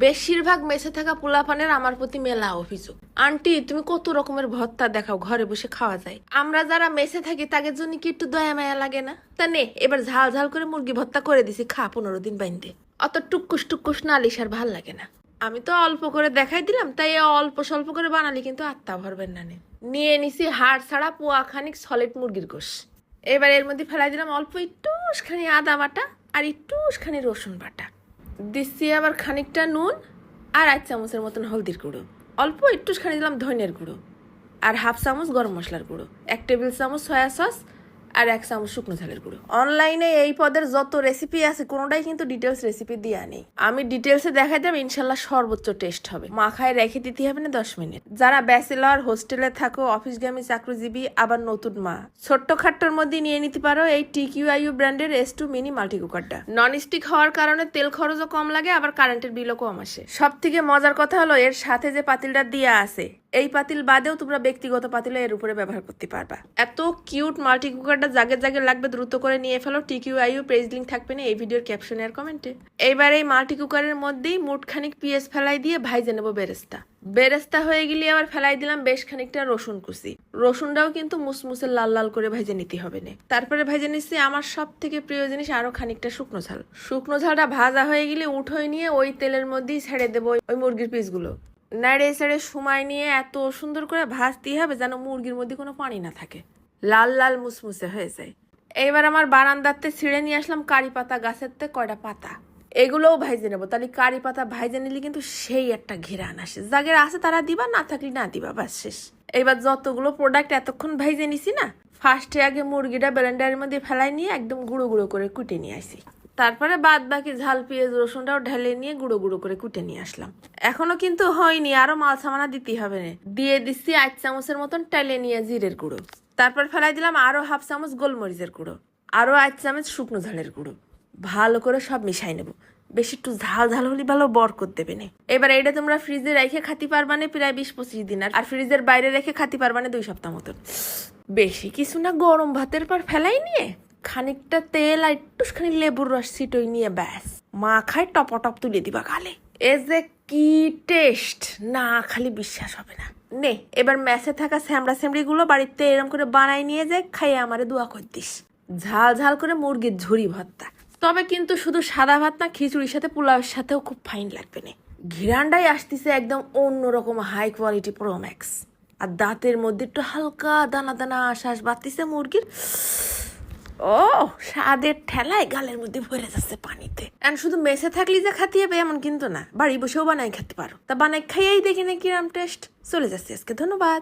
বেশিরভাগ মেসে থাকা পোলাপানের আমার প্রতি মেলা অভিযোগ। আন্টি, তুমি কত রকমের ভর্তা দেখাও, ঘরে বসে খাওয়া যায়। আমরা যারা মেসে থাকি তাদের জন্য কি একটু দয়া মায়া লাগে না? তা নে, এবার ঝাল ঝাল করে মুরগি ভর্তা করে দিছি, খা 15 দিন বাইন্দে। অত টুকুস টুকুস না আলিস আর ভাল লাগে না। আমি তো অল্প করে দেখাই দিলাম, তাই অল্প স্বল্প করে বানালি কিন্তু আত্মা ভরবেন না। নিয়ে নিছি হাড় ছাড়া পোয়া খানিক সলিড মুরগির গোশ। এবার এর মধ্যে ফেলাই দিলাম অল্প একটুখানি আদা বাটা আর একটুখানি রসুন বাটা। দিচ্ছি আবার খানিকটা নুন আর 1 চামচের মতন হলদির গুঁড়ো। অল্প একটুখানি দিলাম ধনিয়ার গুঁড়ো আর 1/2 চামচ গরম মশলার গুঁড়ো, 1 টেবিল চামচ সয়া সস আর 1 চামচ শুকনো ঝালের গুঁড়ো। অনলাইনে এই পদের যত রেসিপি আছে কোনোটাই কিন্তু ডিটেলস রেসিপি দেওয়া নেই। আমি ডিটেলসে দেখাই দেব, ইনশাল্লাহ সর্বোচ্চ টেস্ট হবে। মাখায় রেখে দিতে হবে না 10 মিনিট। যারা ব্যাচেলর, হোস্টেলে থাকো, অফিসগামী চাকরিজীবী, আবার নতুন মা, ছোট্ট খাট্টোর মধ্যে নিয়ে নিতে পারো এই TQIU ব্র্যান্ডের S2 মিনি মাল্টি কুকারটা। ননস্টিক হওয়ার কারণে তেল খরচও কম লাগে, আবার কারেন্টের বিলও কম আসে। সব থেকে মজার কথা হলো এর সাথে যে পাতিলটা দেওয়া আছে, এই পাতিল বাদেও তোমরা ব্যক্তিগত পাতিল এর উপরে ব্যবহার করতে পারবা। এত কিউট মাল্টি কুকারটা জাগে জাগে লাগবে, দ্রুত করে নিয়ে ফেলো। TQIU পেজ লিঙ্ক থাকবে না এই ভিডিওর ক্যাপশনে আর কমেন্টে। এইবার এই মাল্টি কুকারের মধ্যেই মুঠখানিক পেঁয়াজ ফেলাই দিয়ে ভাইজে নেবো বেরেস্তা। বেরেস্তা হয়ে গেলে আবার ফেলাই দিলাম বেশ খানিকটা রসুন কুচি। রসুনটাও কিন্তু মুসমুসে লাল লাল করে ভাইজে নিতে হবে না। তারপরে ভাইজে নিচ্ছি আমার সব থেকে প্রিয় জিনিস, আরো খানিকটা শুকনো ঝাল। শুকনো ঝালটা ভাজা হয়ে গেলে উঠোয় নিয়ে ওই তেলের মধ্যেই ছেড়ে দেবো ওই মুরগির পিসগুলো। নাড়ে ছেড়ে সময় নিয়ে এত সুন্দর করে ভাজতে হবে যেন মুরগির মধ্যে কোনো পানি না থাকে, লাল লাল মুসমুসে হয়ে যায়। এইবার আমার বারান্দাতে ছিঁড়ে নিয়ে আসলাম কারি পাতা গাছের তে কয়টা পাতা, এগুলোও ভাইজে নেবো। তাহলে কারি পাতা ভাইজে নিলে কিন্তু সেই একটা ঘেরান আসে। যাদের আছে তারা দিবা, না থাকলে না দিবা, বাস শেষ। এইবার যতগুলো প্রোডাক্ট এতক্ষণ ভাইজে নিছি না, ফার্স্টে আগে মুরগিটা ব্লেন্ডারের মধ্যে ফেলাই নিয়ে একদম গুঁড়ো গুঁড়ো করে কুটে নিয়ে আসি। তারপরে বাদ বাকি ঝাল পেঁয়াজ রসুনটাও ঢেলে নিয়ে গুঁড়ো গুঁড়ো করে কুটে নিয়ে আসলাম। এখনো কিন্তু হয়নি, আরো মাল সামানা দিতে হবে। দিয়ে দিচ্ছি 1 চামচের মতন টেলে নিয়ে জিরের গুঁড়ো। তারপর ফেলাই দিলাম আরো 1/2 চামচ গোলমরিচের গুঁড়ো, আরো 1 চামচ শুকনো ঝালের গুঁড়ো। ভালো করে সব মিশাই নেবো। বেশি একটু ঝাল ঝাল হলে ভালো বরকত দেবে না। এবার এটা তোমরা ফ্রিজে রেখে খাতে পারবা না প্রায় 20-25 দিন, আর ফ্রিজের বাইরে রেখে খাতে পারবা না 2 সপ্তাহ মতন। বেশি কিছু না, গরম ভাতের পর ফেলাই নিয়ে খানিকটা তেল আর একটুখানি লেবুর রস ছিটোই নিয়ে ব্যাস মাখায় টপটপ তুলে দিবা গালে। এ যে কি টেস্ট, না খালি বিশ্বাস হবে না। নে, এবার ম্যাচে থাকা স্যামড়া স্যামড়ি গুলো বাড়িতে এরম করে বানাই নিয়ে যায়, খাইয়ে আমারে দোয়া করে দিস। ঝাল ঝাল করে মুরগির ঝুরি ভর্তা। তবে কিন্তু শুধু সাদা ভাত না, খিচুড়ির সাথে পোলাওয়ের সাথেও খুব ফাইন লাগবে না। ঘিরান্ডাই আসতেছে একদম অন্যরকম হাই কোয়ালিটি প্রোম্যাক্স। আর দাঁতের মধ্যে একটু হালকা দানা দানা আশ্বাস বাড়তিছে মুরগির। ও স্বাদের ঠেলায় গালের মধ্যে ভরে যাচ্ছে পানিতে। আর শুধু মেসে থাকলে যে খাতে হবে এমন কিন্তু না, বাড়ি বসেও বানাই খেতে পারো। তা বানাই খাইয়েই দেখি না কিরম টেস্ট। চলে যাচ্ছে আজকে, ধন্যবাদ।